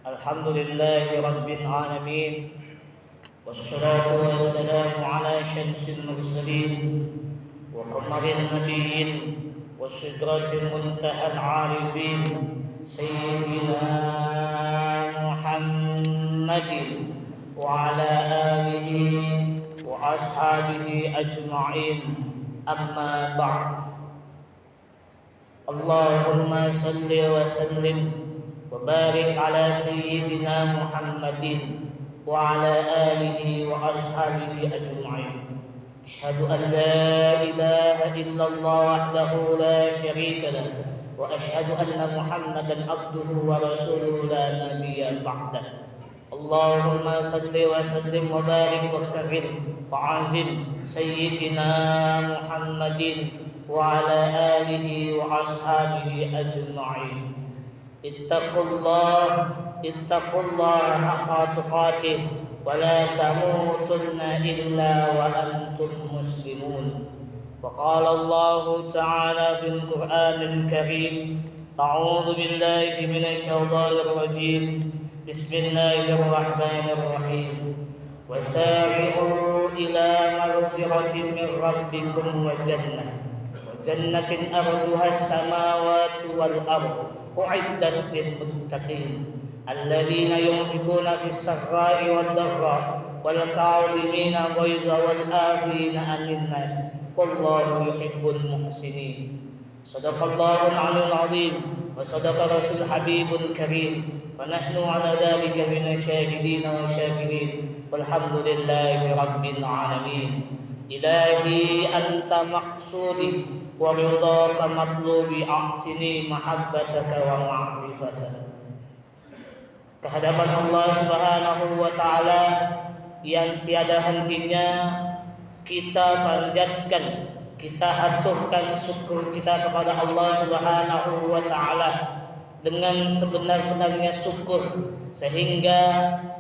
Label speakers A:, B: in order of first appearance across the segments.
A: Alhamdulillahi Rabbil Alamin. Wassalatu wassalamu ala syamsil mursalin wa qamaril nabiyyin wa sidratil muntahal arifin Sayyidina Muhammadin wa ala alihi wa ashabihi ajma'in. Amma ba'd. Allahumma salli wa sallim wa barik ala Sayyidina Muhammadin wa ala alihi wa ashabihi ajma'in. Asyhadu an la ilaha illallah wahdahu la syarika lah wa asyhadu anna Muhammadan abduhu wa rasuluhu la nabiyya ba'dah. Allahumma salli wa sallim wa barik wa karim wa azim Sayyidina Muhammadin wa ala alihi wa ashabihi ajma'in. Ittaqullah haqqa tuqatih wa la tamutunna illa wa antum muslimun. Wa qala Allah ta'ala fil Qur'anil Karim, a'udzu billahi minasy syaithanir rajim. Bismillahirrahmanirrahim. Wasari'u ila maghfiratin min rabbikum wa jannatin arduha as-samawati wal ardh u'iddat lil muttaqin alladzina yunfiquna fis sarra'i wad dharra wal ka'idhina ghaiza wal 'afina 'anil nas wallahu yuhibbul muhsinin. Shadaqallahul 'aliyyul 'azim wa shadaqa rasul habibul karim wa nahnu 'ala dzalika minasyahidin wa syakirin walhamdulillahi rabbil 'alamin. Ilahi anta maqsudi wa ridhaka matlubi a'tini mahabbataka wa ma'rifataka. Kehadapan Allah Subhanahu wa taala yang tiada hentinya kita panjatkan, kita haturkan syukur kita kepada Allah Subhanahu wa taala dengan sebenar-benarnya syukur sehingga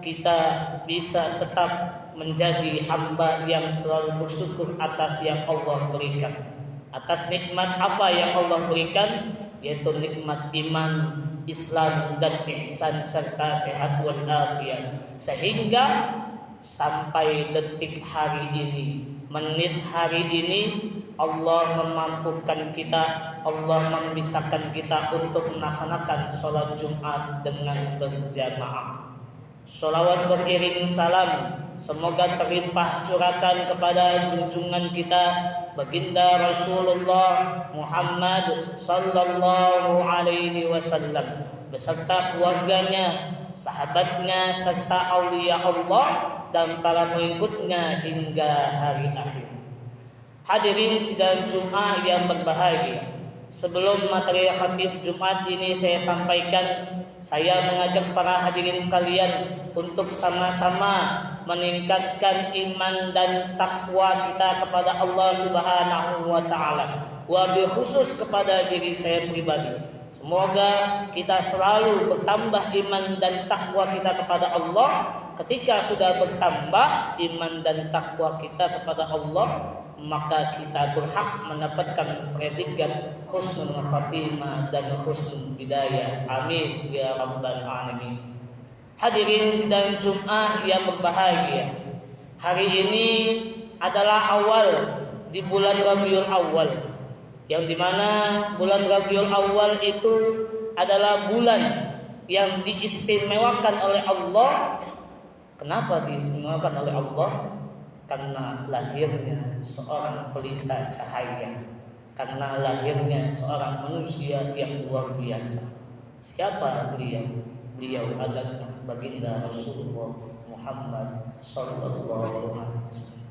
A: kita bisa tetap menjadi hamba yang selalu bersyukur atas yang Allah berikan. Atas nikmat apa yang Allah berikan, yaitu nikmat iman, Islam dan ihsan serta sehat wal afiat. Sehingga sampai detik hari ini, menit hari ini, Allah memampukan kita, Allah memisahkan kita untuk melaksanakan sholat Jumat dengan berjamaah. Sholawat beriring salam semoga terlimpah curahkan kepada junjungan kita baginda Rasulullah Muhammad sallallahu alaihi wasallam beserta keluarganya, sahabatnya serta aulia Allah dan para pengikutnya hingga hari akhir. Hadirin sidang Jumat yang berbahagia, sebelum materi khatib Jumat ini saya sampaikan, saya mengajak para hadirin sekalian untuk sama-sama meningkatkan iman dan takwa kita kepada Allah Subhanahu wa taala. Wabil khusus kepada diri saya pribadi. Semoga kita selalu bertambah iman dan takwa kita kepada Allah. Ketika sudah bertambah iman dan takwa kita kepada Allah, maka kita berhak mendapatkan predikat husnul khatimah dan husnul bidayah. Amin ya rabbal alamin. Hadirin sidang Jumat yang berbahagia, hari ini adalah awal di bulan Rabiul Awal, yang dimana bulan Rabiul Awal itu adalah bulan yang diistimewakan oleh Allah. Kenapa diistimewakan oleh Allah? Karena lahirnya seorang pelita cahaya, karena lahirnya seorang manusia yang luar biasa. Siapa beliau? Beliau adalah baginda Rasulullah Muhammad sallallahu alaihi wasallam.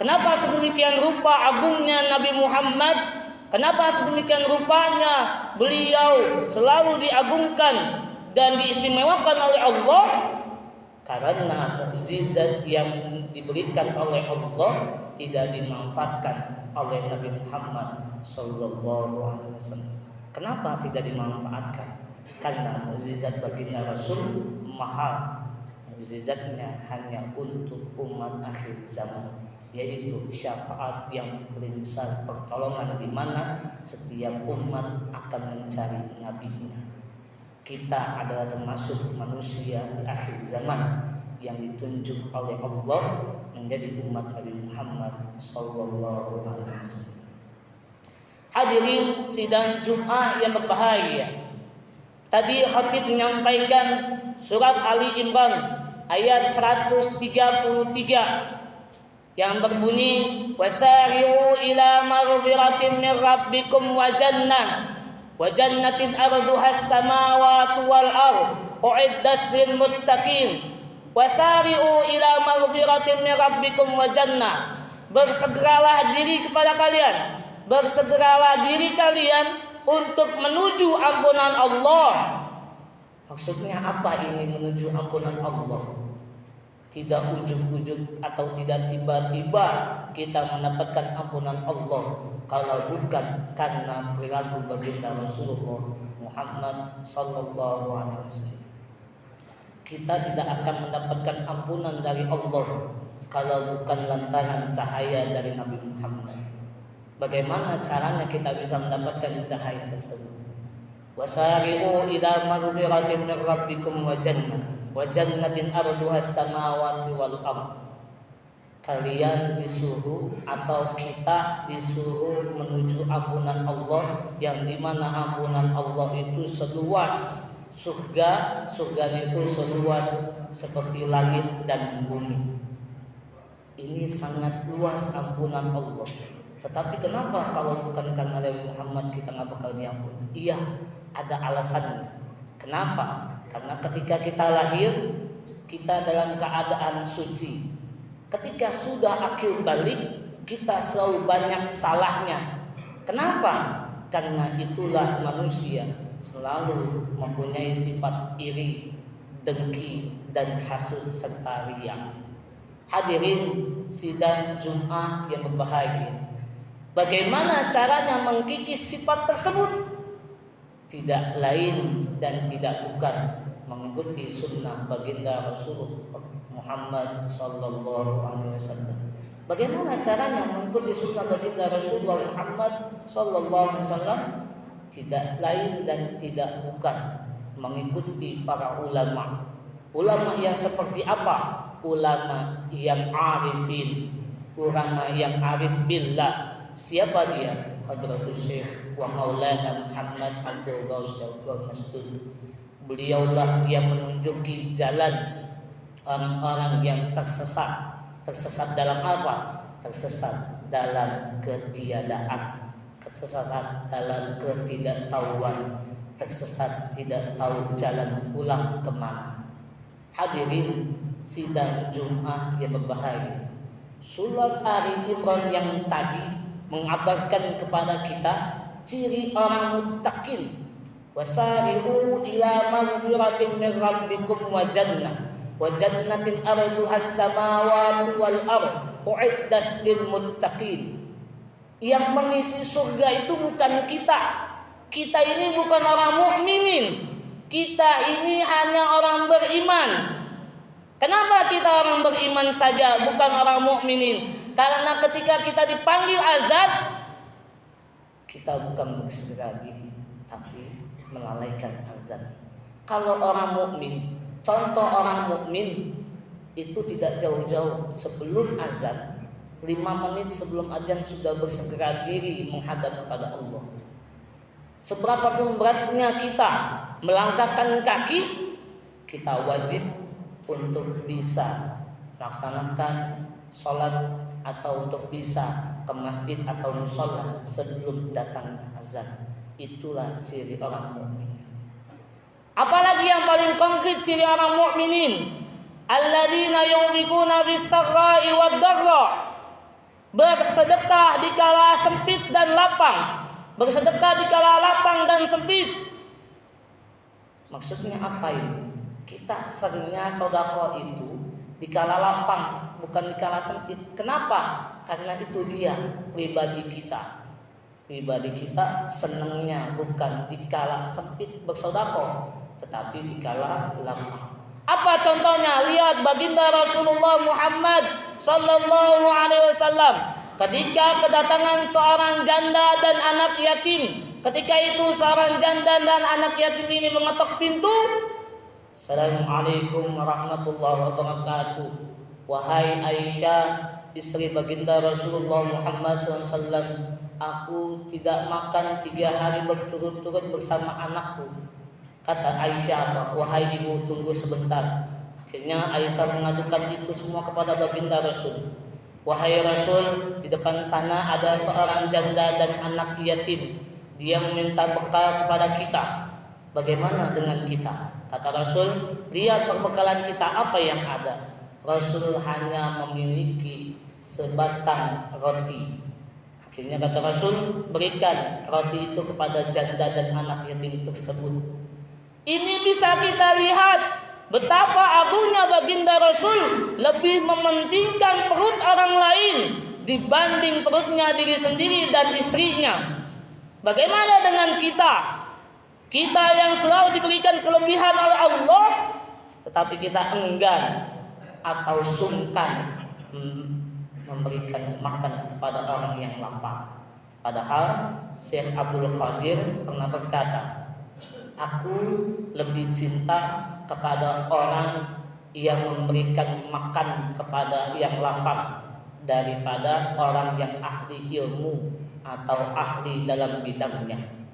A: Kenapa sedemikian rupa agungnya Nabi Muhammad? Kenapa sedemikian rupanya beliau selalu diagungkan dan diistimewakan oleh Allah? Karena mukjizat yang diberikan oleh Allah tidak dimanfaatkan oleh Nabi Muhammad sallallahu alaihi wasallam. Kenapa tidak dimanfaatkan? Karena mukjizat baginda Rasul mahal. Mukjizatnya hanya untuk umat akhir zaman, yaitu syafaat yang paling besar, pertolongan di mana setiap umat akan mencari nabinya. Kita adalah termasuk manusia di akhir zaman yang ditunjuk oleh Allah menjadi umat Nabi Muhammad sallallahu alaihi wasallam. Hadirin sidang Jumat yang berbahagia. Tadi khatib menyampaikan surat Ali Imran ayat 133 yang berbunyi wasari'u ila maghfiratin min rabbikum wa jannatin arduhas samawati wal ardh uiddat lil muttaqin. Wasari'u ila maghfiratin min rabbikum wa jannah. Bersegeralah diri kepada kalian, bersegeralah diri kalian untuk menuju ampunan Allah. Maksudnya apa ini menuju ampunan Allah? Tidak ujug-ujug atau tidak tiba-tiba kita mendapatkan ampunan Allah, kalau bukan karena perilaku baginda Rasulullah Muhammad sallallahu alaihi wasallam. Kita tidak akan mendapatkan ampunan dari Allah kalau bukan lantaran cahaya dari Nabi Muhammad. Bagaimana caranya kita bisa mendapatkan cahaya tersebut? Wasari'u ila maghfiratin min rabbikum wa jannatin arduhas samawati wal ardh. Kalian disuruh atau kita disuruh menuju ampunan Allah, yang dimana ampunan Allah itu seluas surga, surganya itu seluas seperti langit dan bumi. Ini sangat luas ampunan Allah. Tetapi kenapa kalau bukan karena Nabi Muhammad kita nggak bakal diampuni? Iya, ada alasannya. Kenapa? Karena ketika kita lahir, kita dalam keadaan suci. Ketika sudah akil balik, kita selalu banyak salahnya. Kenapa? Karena itulah manusia selalu mempunyai sifat iri, dengki, dan hasud serta riya. Hadirin sidang Jumat yang berbahagia. Bagaimana caranya mengkikis sifat tersebut? Tidak lain dan tidak bukan mengikuti sunnah baginda Rasulullah Muhammad sallallahu alaihi wasallam. Bagaimana caranya mengikuti sunnah baginda Rasulullah Muhammad sallallahu alaihi wasallam? Tidak lain dan tidak bukan mengikuti para ulama. Ulama yang seperti apa? Ulama yang arifin, ulama yang arif billah. Siapa dia? Hadratus Syekh wa Maulana Muhammad Abdul Ghawsi Mas'ud. Beliaulah yang menunjuki jalan orang-orang yang tersesat. Tersesat dalam apa? Tersesat dalam ketiadaan, tersesat dalam ketidaktahuan, tersesat tidak tahu jalan pulang kemana. Hadirin sidang Jumat yang berbahagia. Surat Ali Imran yang tadi mengabarkan kepada kita ciri orang muttaqin. Wasari'u ila maghfiratin min rabbikum wa jannatin arduhas samawati wal ardh uiddat lil muttaqin. Yang mengisi surga itu bukan kita. Kita ini bukan orang mukminin. Kita ini hanya orang beriman. Kenapa kita orang beriman saja, bukan orang mukminin? Karena ketika kita dipanggil azab, kita bukan bersegera diri, tapi melalaikan azab. Kalau orang mukmin, contoh orang mukmin itu tidak jauh-jauh sebelum azan, 5 menit sebelum azan sudah bersegera diri menghadap kepada Allah. Seberapapun beratnya kita melangkahkan kaki, kita wajib untuk bisa melaksanakan sholat atau untuk bisa ke masjid atau musola sebelum datangnya azan. Itulah ciri orang mukmin. Apalagi yang paling konkret ciri orang mukminin, alladzina yunfiquna bis-sarra'i wad-dharra, bersedekah dikala sempit dan lapang. Bersedekah dikala lapang dan sempit. Maksudnya apa ini? Kita seringnya sedekah itu dikala lapang, bukan dikala sempit. Kenapa? Karena itu dia pribadi kita. Pribadi kita senangnya bukan dikala sempit bersedekah, tetapi dikala lapang. Apa contohnya? Lihat baginda Rasulullah Muhammad sallallahu alaihi wasallam ketika kedatangan seorang janda dan anak yatim. Ketika itu seorang janda dan anak yatim ini mengetok pintu. Assalamualaikum warahmatullahi wabarakatuh. Wahai Aisyah, istri baginda Rasulullah Muhammad SAW, aku tidak makan 3 hari berturut-turut bersama anakku. Kata Aisyah, wahai ibu, tunggu sebentar. Akhirnya Aisyah mengadukan itu semua kepada baginda Rasul. Wahai Rasul, di depan sana ada seorang janda dan anak yatim. Dia meminta bekal kepada kita. Bagaimana dengan kita? Kata Rasul, lihat perbekalan kita apa yang ada. Rasul hanya memiliki sebatang roti. Akhirnya kata Rasul, berikan roti itu kepada janda dan anak yatim tersebut. Ini bisa kita lihat betapa agungnya baginda Rasul lebih mementingkan perut orang lain dibanding perutnya diri sendiri dan istrinya. Bagaimana dengan kita? Kita yang selalu diberikan kelebihan oleh Allah, tetapi kita enggan atau sungkan memberikan makan kepada orang yang lapar. Padahal Syekh Abdul Qadir pernah berkata, aku lebih cinta kepada orang yang memberikan makan kepada yang lapar daripada orang yang ahli ilmu atau ahli dalam bidangnya.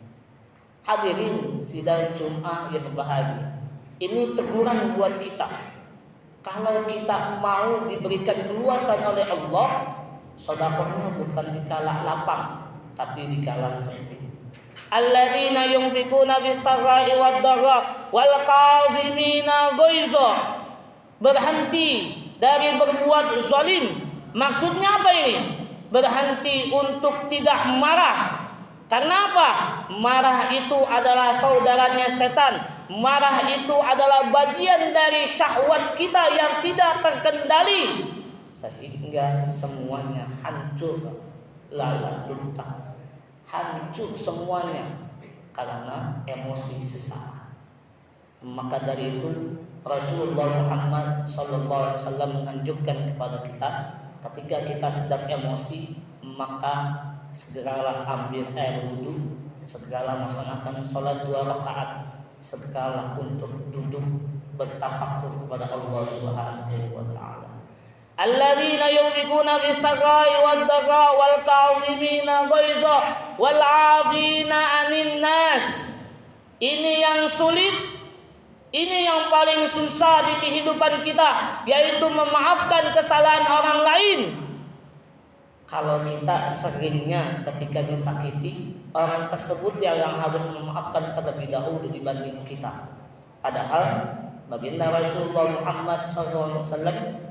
A: Hadirin sidang Jumat yang berbahagia, ini teguran buat kita. Kalau kita mau diberikan keluasan oleh Allah, sedekahnya bukan dikala lapang, tapi dikala sempit. Alladzina yunfiquna bis-sarra'i wad-dharra wal kadhimina ghaiza. Berhenti dari berbuat zalim. Maksudnya apa ini? Berhenti untuk tidak marah. Karena apa? Marah itu adalah saudaranya setan. Marah itu adalah bagian dari syahwat kita yang tidak terkendali, sehingga semuanya hancur lala luntak. Hancur semuanya karena emosi sesaat. Maka dari itu Rasulullah Muhammad SAW menganjurkan kepada kita, ketika kita sedang emosi, maka segeralah ambil air wudhu, segeralah melaksanakan sholat 2 rakaat, segeralah untuk duduk bertafakur kepada Allah Subhanahu wa taala. Alladzina yunfiquna bis-sarra'i wad-dharra wal kadhimina ghaiza wal 'afina 'anil nas. Ini yang sulit, ini yang paling susah di kehidupan kita, yaitu memaafkan kesalahan orang lain. Kalau kita seringnya ketika disakiti, orang tersebut yang harus memaafkan terlebih dahulu dibanding kita. Padahal baginda Rasulullah Muhammad SAW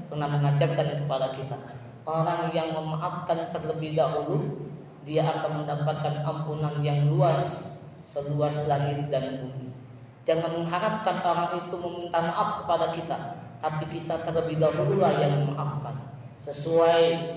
A: pernah mengajarkan kepada kita, orang yang memaafkan terlebih dahulu, dia akan mendapatkan ampunan yang luas, seluas langit dan bumi. Jangan mengharapkan orang itu meminta maaf kepada kita, tapi kita terlebih dahulu yang memaafkan. Sesuai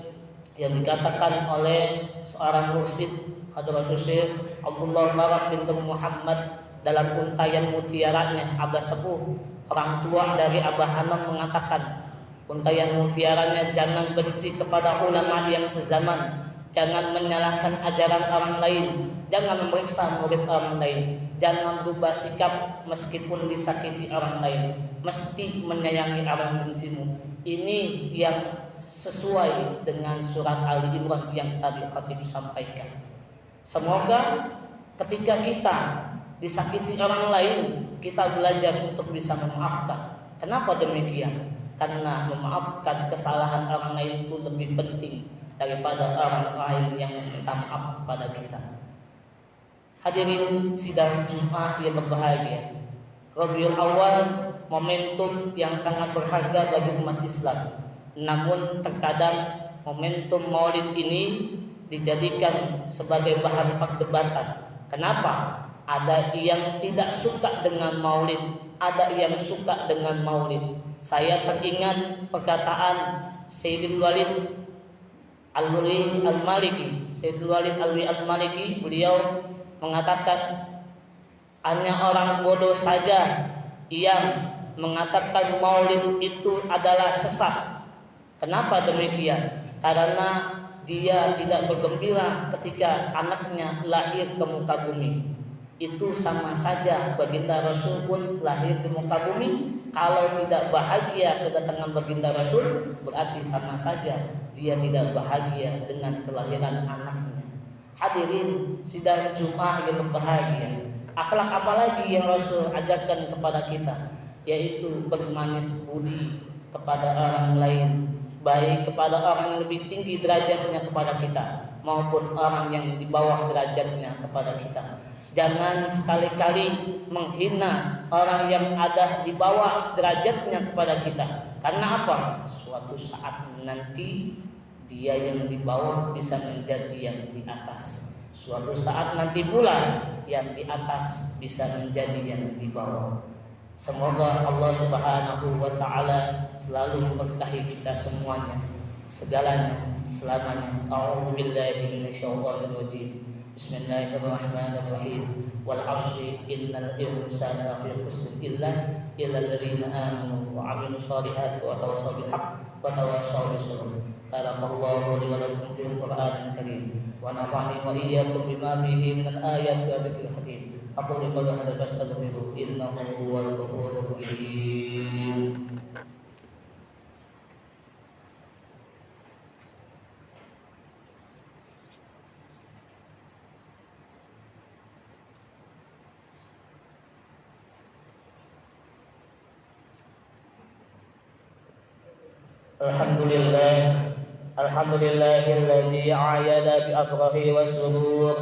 A: yang dikatakan oleh seorang mursyid Hadratus Syekh Abdullah Barak bin Muhammad dalam untayan mutiaranya Abah Sepuh, orang tua dari Abah Hanam, mengatakan untayan mutiaranya, jangan benci kepada ulama yang sezaman, jangan menyalahkan ajaran orang lain, jangan memeriksa murid orang lain, jangan berubah sikap meskipun disakiti orang lain, mesti menyayangi orang bencimu. Ini yang sesuai dengan surat Ali Imran yang tadi khatib sampaikan. Semoga ketika kita disakiti orang lain, kita belajar untuk bisa memaafkan. Kenapa demikian? Karena memaafkan kesalahan orang lain itu lebih penting daripada orang lain yang minta maaf kepada kita. Hadirin sidang Jumat yang berbahagia, Rabiul Awal momentum yang sangat berharga bagi umat Islam. Namun terkadang momentum Maulid ini dijadikan sebagai bahan perdebatan. Kenapa? Ada yang tidak suka dengan Maulid, ada yang suka dengan Maulid. Saya teringat perkataan Sayyidul Walid Al-Alwi Al-Maliki. Sayyidul Walid Al-Alwi Al-Maliki, beliau mengatakan, hanya orang bodoh saja yang mengatakan Maulid itu adalah sesat. Kenapa demikian? Karena dia tidak bergembira ketika anaknya lahir ke muka bumi. Itu sama saja baginda Rasul pun lahir di muka bumi. Kalau tidak bahagia kedatangan baginda Rasul, berarti sama saja dia tidak bahagia dengan kelahiran anaknya. Hadirin sidang Jumat yang berbahagia, akhlak apa lagi yang Rasul ajarkan kepada kita? Yaitu bermanis budi kepada orang lain, baik kepada orang yang lebih tinggi derajatnya kepada kita maupun orang yang di bawah derajatnya kepada kita. Jangan sekali-kali menghina orang yang ada di bawah derajatnya kepada kita. Karena apa? Suatu saat nanti dia yang di bawah bisa menjadi yang di atas. Suatu saat nanti pula yang di atas bisa menjadi yang di bawah. Semoga Allah Subhanahu wa taala selalu memberkahi kita semuanya, segalanya, selamanya. A'udzubillahi minasyaitonir rajim. Bismillahirrahmanirrahim. Wal 'ashri innal insana lafi khusr illa alladziina aamanu wa 'amilus solihati wa tawassaw bil haqq wa tawassaw bis sabr. Barakallahu li wa lakum fil Qur'anil karim wa nafa'ani wa iyyakum bima fihi minal ayati wa dzikril hakim. Aqulu qawli hadza fastaghfiruhu innahu huwal ghafurur rahim. Alhamdulillahilladzi a'yada bi afrahi wa surur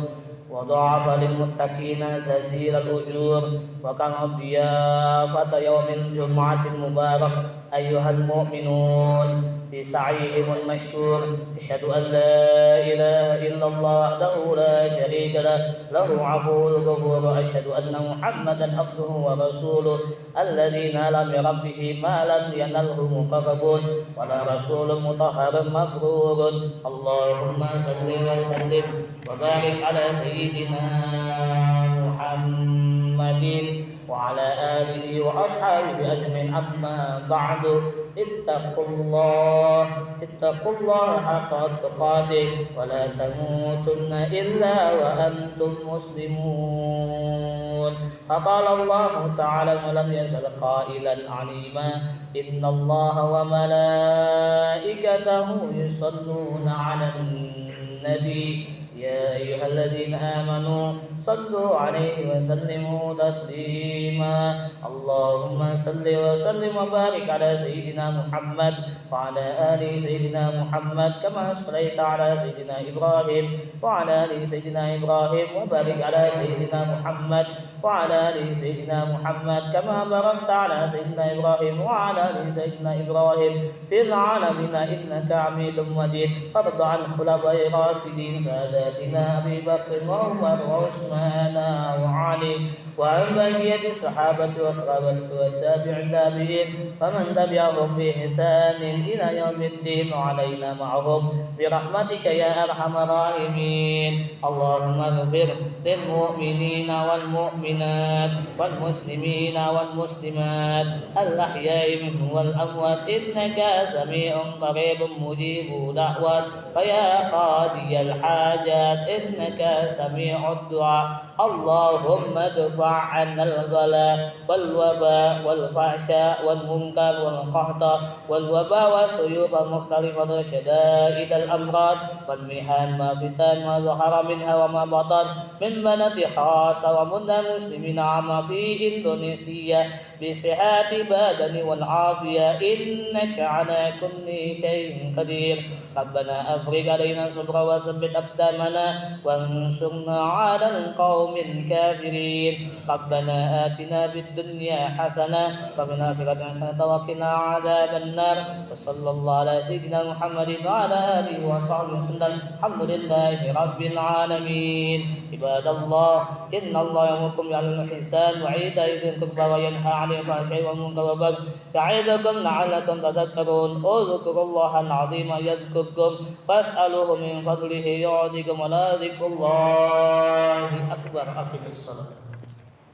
A: wa dha'afa lil muttaqina zazilal ujur wa kama biyafata yaumil jum'atil mubarak ayyuhal mu'minun bi sa'ihimul mashkur asyhadu an la ilaha illallah wahdahu la syarika lah lahu 'aful ghafur asyhadu anna muhammadan abduhu wa rasuluh alladzi nala bi rabbih ma lam yanalhu muqarrabun wa la rasulun mutahharun mabrurun. Allahumma salli wa sallim wa barik ala sayyidina Muhammadin wa ala alihi wa ashabihi ajmain. Amma ba'du. Ittaqullah haqqa tuqatih wa la tamutunna illa wa antum muslimun. Faqala Allah ta'ala wa lam yazal qailan 'alima innallaha wa malaikatahu yusalluna 'alan nabi ya ayyuhalladzina amanu sallu 'alaihi wa sallimu taslima. Allahumma salli wa sallim wa barik ala sayyidina Muhammad wa ala ali sayyidina Muhammad kama sallaita ala sayyidina Ibrahim wa ala ali sayyidina Ibrahim wa barik ala sayyidina Muhammad wa ala ali sayyidina Muhammad kama barakta ala sayyidina Ibrahim wa ala ali sayyidina Ibrahim fil alamin innaka Hamidum Majid. Farda an khulafai rasidin sadatina Abi Bakr wa Umar wa Utsman wa Ali wa baqiyati sahabati wa qurabati wa tabi'in tabi'in wa man tabi'ahum bi ihsanin ila yaumiddin wa alaina ma'hum bi rahmatika ya arhamar rahimin. Allahumma ighfir lil mu'minina wal mu'minat wal muslimina wal muslimat al ahya'i minhum wal amwat innaka sami'un qaribun mujibud da'wat ya qadiyal hajat innaka sami'ud du'a. Allahumma dfa' 'annal ghala wal waba wal fahsya wal munkar wal qahta wal waba wa suyub mukhtalifat syada'id al amrad wal mihan ma fitan ma zahara minha wa ma batan min banati khasa wa munna muslimina amma fi Indonesia بصحة بدن والعافية إنك على كل شيء قدير. ربنا أفرغ علينا صبرا وثبت أقدامنا وانصرنا على القوم الكافرين. ربنا آتنا في الدنيا حسنة وفي الآخرة حسنة وقنا عذاب النار. وصلى الله على سيدنا محمد وعلى آله وصحبه وسلم. الحمد لله رب العالمين. عباد الله إن الله يأمركم بالعدل والإحسان وإيتاء ذي القربى وينهى عن الفحشاء والمنكر والبغي يعظكم لعلكم تذكرون. اذكروا الله العظيم يذكركم واسألوه من فضله يعطيكم ولذكر الله أكبر. أقم الصلاة.